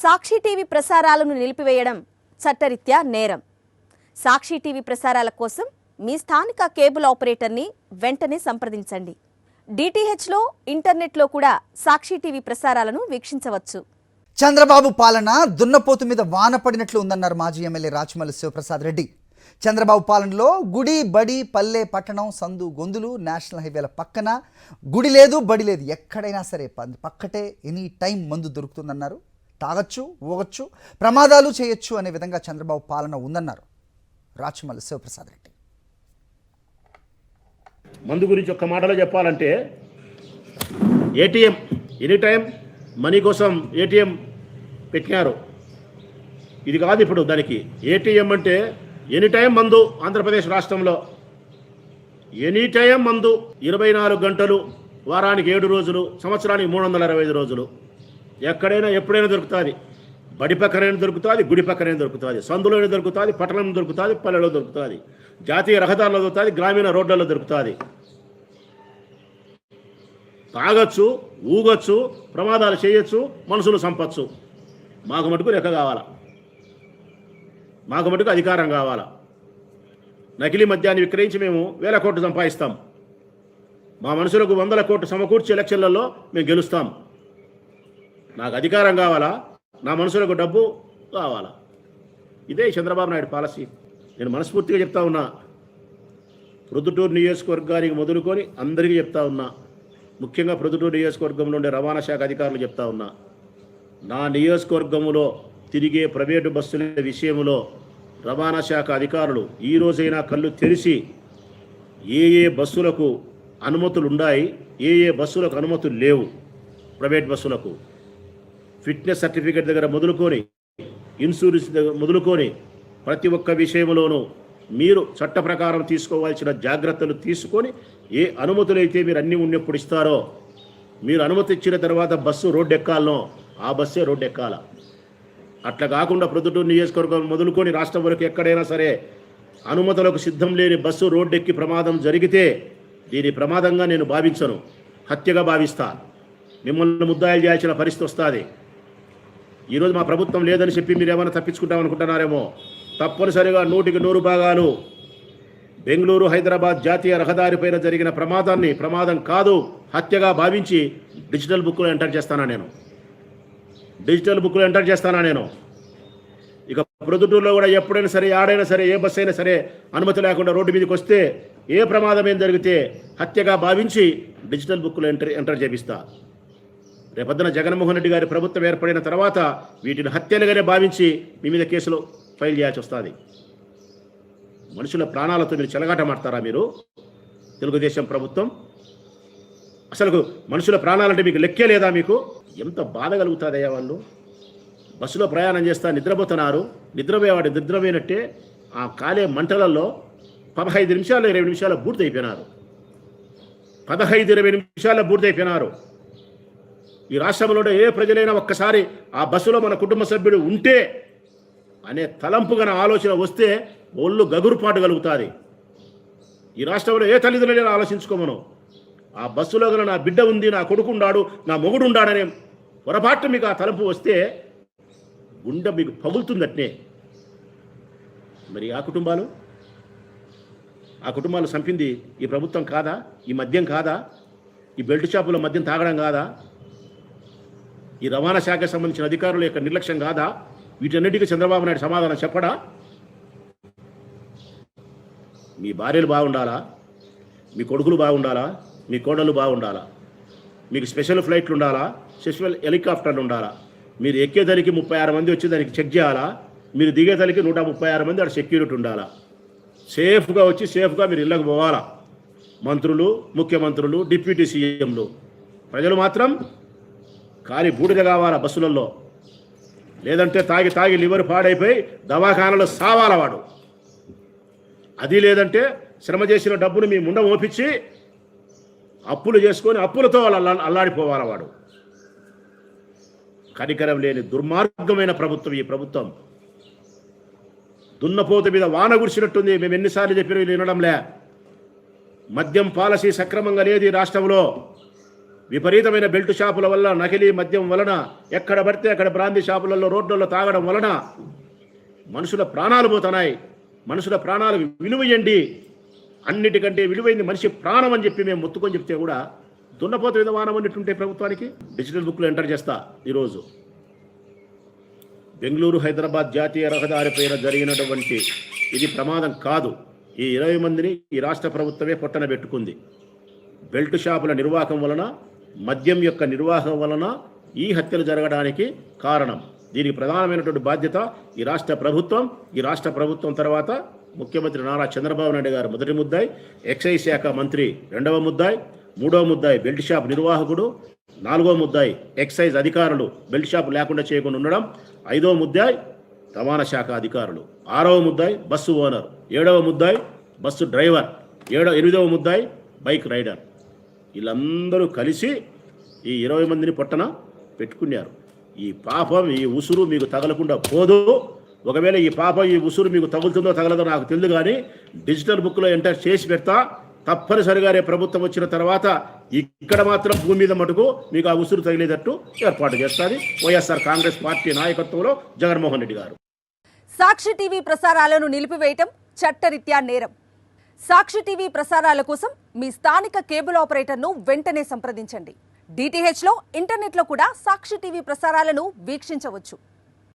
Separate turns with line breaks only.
సాక్షి TV ప్రసారాలను నిలిపివేయడం చట్టరీత్యా నేరం. సాక్షి టీవీ ప్రసారాల కోసం మీ స్థానిక కేబుల్ ఆపరేటర్ని వెంటనే సంప్రదించండి. డిటిహెచ్లో, ఇంటర్నెట్లో కూడా సాక్షి టీవీ ప్రసారాలను వీక్షించవచ్చు.
చంద్రబాబు పాలన దున్నపోతు మీద వాన పడినట్లు ఉందన్నారు మాజీ ఎమ్మెల్యే రాచమల్లి శివప్రసాద్ రెడ్డి. చంద్రబాబు పాలనలో గుడి, బడి, పల్లె, పట్టణం, సందు, గొంతులు, నేషనల్ హైవేల పక్కన గుడి లేదు, బడి లేదు. ఎక్కడైనా సరే పక్కటే ఎనీ టైం మందు దొరుకుతుందన్నారు. తాగొచ్చు, ఊగొచ్చు, ప్రమాదాలు చేయొచ్చు అనే విధంగా చంద్రబాబు పాలన ఉందన్నారు రాచమల్లి శివప్రసాద్ రెడ్డి.
మందు గురించి ఒక్క మాటలో చెప్పాలంటే, ఏటీఎం ఎనీ టైం మనీ కోసం ఏటీఎం పెట్టినారు. ఇది కాదు ఇప్పుడు దానికి. ఏటీఎం అంటే ఎనీ టైం మందు. ఆంధ్రప్రదేశ్ రాష్ట్రంలో ఎనీ టైం మందు 24 గంటలు, వారానికి 7 రోజులు, సంవత్సరానికి 365 రోజులు. ఎక్కడైనా ఎప్పుడైనా దొరుకుతుంది. బడి పక్కనైనా దొరుకుతుంది, గుడి పక్కనైనా దొరుకుతుంది, సందులోనే దొరుకుతుంది, పట్టణంలో దొరుకుతుంది, పల్లెలో దొరుకుతుంది, జాతీయ రహదారుల్లో దొరుకుతుంది, గ్రామీణ రోడ్లలో దొరుకుతుంది. తాగొచ్చు, ఊగొచ్చు, ప్రమాదాలు చేయొచ్చు, మనుషులు చంపచ్చు. మాకు మటుకు లెక్క కావాలా, మాకు మటుకు అధికారం కావాలా. నకిలీ మద్యాన్ని విక్రయించి మేము 1000 కోట్లు సంపాదిస్తాం. మా మనుషులకు 100 కోట్లు సమకూర్చి ఎలక్షన్లలో మేము గెలుస్తాం. నాకు అధికారం కావాలా, నా మనుషులకు డబ్బు కావాలా. ఇదే చంద్రబాబు నాయుడు పాలసీ. నేను మనస్ఫూర్తిగా చెప్తా ఉన్నా. ప్రొద్దుటూరు నియోజకవర్గానికి మొదలుకొని అందరికీ చెప్తా ఉన్నా. ముఖ్యంగా ప్రొద్దుటూరు నియోజకవర్గంలో ఉండే రవాణా శాఖ అధికారులు చెప్తా ఉన్నా. నా నియోజకవర్గంలో తిరిగే ప్రైవేటు బస్సుల విషయంలో రవాణా శాఖ అధికారులు ఈ రోజైనా కళ్ళు తెరిచి ఏ ఏ బస్సులకు అనుమతులు ఉన్నాయి, ఏ ఏ బస్సులకు అనుమతులు లేవు, ప్రైవేట్ బస్సులకు ఫిట్నెస్ సర్టిఫికేట్ దగ్గర మొదలుకొని ఇన్సూరెన్స్ దగ్గర మొదలుకొని ప్రతి ఒక్క విషయంలోనూ మీరు చట్ట ప్రకారం తీసుకోవాల్సిన జాగ్రత్తలు తీసుకొని ఏ అనుమతులు అయితే మీరు అన్నీ ఉన్నప్పుడు ఇస్తారో, మీరు అనుమతి ఇచ్చిన తర్వాత బస్సు రోడ్డు ఎక్కాలనో ఆ బస్సే రోడ్డు ఎక్కాల. అట్లా కాకుండా ప్రొద్దుటూరు నియోజకవర్గం మొదలుకొని రాష్ట్రం వరకు ఎక్కడైనా సరే అనుమతులకు సిద్ధం లేని బస్సు రోడ్డు ఎక్కి ప్రమాదం జరిగితే దీని ప్రమాదంగా నేను భావించను, హత్యగా భావిస్తా. మిమ్మల్ని ముద్దాయిలు చేయాల్సిన పరిస్థితి వస్తుంది. ఈరోజు మా ప్రభుత్వం లేదని చెప్పి మీరు ఏమైనా తప్పించుకుంటామనుకుంటున్నారేమో. తప్పనిసరిగా 100కి 100 భాగాలు బెంగళూరు హైదరాబాద్ జాతీయ రహదారి పైన జరిగిన ప్రమాదాన్ని ప్రమాదం కాదు, హత్యగా భావించి డిజిటల్ బుక్లో ఎంటర్ చేస్తానా నేను. డిజిటల్ బుక్లో ఎంటర్ చేస్తానా నేను. ఇక ప్రొద్దుటూరులో కూడా ఎప్పుడైనా సరే, ఆడైనా సరే, ఏ బస్సు అయినా సరే అనుమతి లేకుండా రోడ్డు మీదకి వస్తే ఏ ప్రమాదం ఏం జరిగితే హత్యగా భావించి డిజిటల్ బుక్లో ఎంటర్ చేపిస్తా. రేపొద్దున జగన్మోహన్ రెడ్డి గారి ప్రభుత్వం ఏర్పడిన తర్వాత వీటిని హత్యలుగానే భావించి మీ మీద కేసులు ఫైల్ చేయాల్సి వస్తుంది. మనుషుల ప్రాణాలతో మీరు చెలగాటమాడతారా మీరు తెలుగుదేశం ప్రభుత్వం? అసలు మనుషుల ప్రాణాలంటే మీకు లెక్కే లేదా? మీకు ఎంత బాధ కలుగుతుందయ్యా. వాళ్ళు బస్సులో ప్రయాణం చేస్తా నిద్రపోతున్నారు. నిద్రపోయేవాడు నిద్రపోయినట్టే ఆ కాలే మంటలలో 15 నిమిషాలు 20 నిమిషాల బూడిదైపోయినారు. 15-20 నిమిషాల బూడిదైపోయినారు. ఈ రాష్ట్రంలో ఏ ప్రజలైనా ఒక్కసారి ఆ బస్సులో మన కుటుంబ సభ్యుడు ఉంటే అనే తలంపుగా ఆలోచన వస్తే ఒళ్ళు గగురుపాటు కలుగుతుంది. ఈ రాష్ట్రంలో ఏ తల్లిదండ్రులైనా ఆలోచించుకోమను. ఆ బస్సులో గల నా బిడ్డ ఉంది, నా కొడుకు ఉండాడు, నా మొగుడు ఉండాడనే పొరపాటు మీకు ఆ తలంపు వస్తే గుండె మీకు పగులుతుందట్నే. మరి ఆ కుటుంబాలు చంపింది ఈ ప్రభుత్వం కాదా? ఈ మద్యం కాదా? ఈ బెల్ట్ షాపులో మద్యం తాగడం కాదా? ఈ రవాణా శాఖకు సంబంధించిన అధికారుల యొక్క నిర్లక్ష్యం కాదా? వీటన్నిటికీ చంద్రబాబు నాయుడు సమాధానం చెప్పడా? మీ భార్యలు బాగుండాలా, మీ కొడుకులు బాగుండాలా, మీ కోడళ్ళు బాగుండాలా, మీకు స్పెషల్ ఫ్లైట్లు ఉండాలా, స్పెషల్ హెలికాప్టర్లు ఉండాలా, మీరు ఎక్కేదానికి 36 మంది వచ్చి దానికి చెక్ చేయాలా, మీరు దిగేదానికి 136 మంది అక్కడ సెక్యూరిటీ ఉండాలా. సేఫ్గా వచ్చి సేఫ్గా మీరు ఇళ్ళకు పోవాలా. మంత్రులు, ముఖ్యమంత్రులు, డిప్యూటీ సీఎంలు. ప్రజలు మాత్రం కాలి బూడిద కావాలా బస్సులలో. లేదంటే తాగి లివర్ పాడైపోయి దవాఖానలో సావాల వాడు. అది లేదంటే శ్రమ చేసిన డబ్బును మీ ముండ మోపించి అప్పులు చేసుకొని అప్పులతో అల్లాడిపోవాల వాడు. కనికరం లేని దుర్మార్గమైన ప్రభుత్వం ఈ ప్రభుత్వం. దున్నపోత మీద వాన కురిసినట్టుంది. మేము ఎన్నిసార్లు చెప్పినా వినడంలే. మద్యం పాలసీ సక్రమంగా లేదు ఈ రాష్ట్రంలో. విపరీతమైన బెల్ట్ షాపుల వల్ల, నకిలీ మద్యం వలన, ఎక్కడ పడితే అక్కడ బ్రాందీ షాపులలో, రోడ్లలో తాగడం వలన మనుషుల ప్రాణాలు పోతున్నాయి. మనుషుల ప్రాణాలకు విలువయండి, అన్నిటికంటే విలువైంది మనిషి ప్రాణం అని చెప్పి మేము మొత్తుకొని చెప్తే కూడా దున్నపోతు విధానం అన్నట్టుంటే ప్రభుత్వానికి డిజిటల్ బుక్లో ఎంటర్ చేస్తా. ఈరోజు బెంగళూరు హైదరాబాద్ జాతీయ రహదారి పైన జరిగినటువంటి ఇది ప్రమాదం కాదు. ఈ 20 మందిని ఈ రాష్ట్ర ప్రభుత్వమే పొట్టన పెట్టుకుంది. బెల్ట్ షాపుల నిర్వాహకం వలన, మద్యం యొక్క నిర్వాహకం వలన ఈ హత్యలు జరగడానికి కారణం. దీనికి ప్రధానమైనటువంటి బాధ్యత ఈ రాష్ట్ర ప్రభుత్వం. ఈ రాష్ట్ర ప్రభుత్వం తర్వాత ముఖ్యమంత్రి నారా చంద్రబాబు నాయుడు గారు మొదటి ముద్దాయి, ఎక్సైజ్ శాఖ మంత్రి రెండవ ముద్దాయి, మూడవ ముద్దాయి బెల్ట్ షాప్ నిర్వాహకుడు, నాలుగవ ముద్దాయి ఎక్సైజ్ అధికారులు బెల్ట్ షాప్ లేకుండా చేయకుండా ఉండడం, ఐదవ ముద్దాయి రవాణా శాఖ అధికారులు, ఆరవ ముద్దాయి బస్సు ఓనర్, ఏడవ ముద్దాయి బస్సు డ్రైవర్, ఎనిమిదవ ముద్దాయి బైక్ రైడర్. వీళ్ళందరూ కలిసి ఈ 20 మందిని పొట్టన పెట్టుకున్నారు. ఈ పాపం, ఈ ఉసురు మీకు తగలకుండా పోదు. ఒకవేళ ఈ పాపం, ఈ ఉసురు మీకు తగులుతుందో తగలదో నాకు తెలియదు, కానీ డిజిటల్ బుక్లో ఎంటర్ చేసి పెడతా. తప్పనిసరిగా రేపు ప్రభుత్వం వచ్చిన తర్వాత ఇక్కడ మాత్రం భూమి మీద మటుకు మీకు ఆ ఉసురు తగిలేటట్టు ఏర్పాటు చేస్తారు వైఎస్ఆర్ కాంగ్రెస్ పార్టీ నాయకత్వంలో జగన్మోహన్ రెడ్డి గారు.
సాక్షి టీవీ ప్రసారాలను నిలిపివేయటం చట్టరీత్యా నేరం. సాక్షి టీవీ ప్రసారాల కోసం మీ స్థానిక కేబుల్ ఆపరేటర్ను వెంటనే సంప్రదించండి. DTHలో, ఇంటర్నెట్లో కూడా సాక్షి టీవీ ప్రసారాలను వీక్షించవచ్చు.